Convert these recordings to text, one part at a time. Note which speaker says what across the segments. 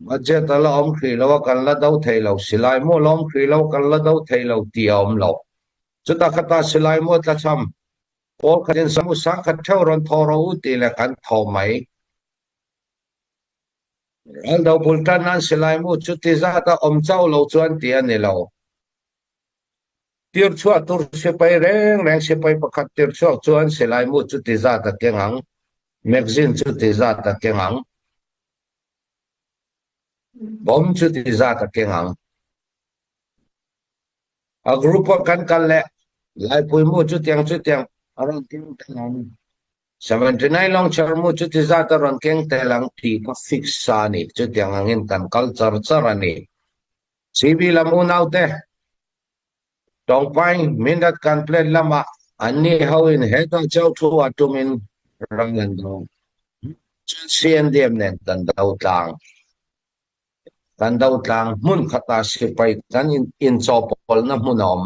Speaker 1: มาเจตละอมครีแล้วกันละดาวไทยเราสิลายโมลอมครีแล้วกันละดาวไทยเราเตียมเราจุดตะคตาสิลายโมตะชำโอคันสมุสักขัดเท่ารันทอราอุติละกันทอไหมอันดาวบุลตันนั้นสิลายโมจุดที่ซาตาอมเจ้าเราจวนเตียนี่เราตีร์ชัวตุรสิไปแรงสิไปประคัดตีร์ชัวจวนสิลายโมจุดที่ซาตาเก่งังแมกซินจุดที่ซาตาเก่งังบอมจุดที่ซาตาเก่งังกรุ๊ปกันแหละหลายปุยโมจุดยังอรันเก่งแต่ลัง79 long charmoจุดที่ซาตารันเก่งแต่ลังที่ก็ฟิกซานี่จุดยังเงินกันคัลเจอร์นี่ซีบีละมูนเอาเตตองไปมินดัดกันเพลนละมาอันนี้เขาอินเฮตังเจ้าทัวตุมินรังเงินดองจุดเสียนเดียมเนี่ยกันดาวตางมุนขตาสิไปกันอินจอปอลนะมุนอม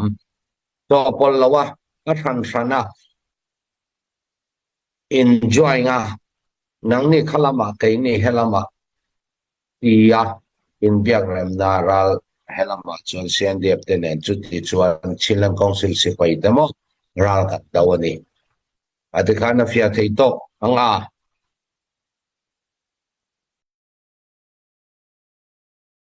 Speaker 1: จอปอลละวะก็ทันชนะenjoy nga nang ni khalama kai ni helama tia in biak ram naral helama chon sian dep ten en chuti chuan chilang council si pai demo ral kat dawani adikana fia thei to anga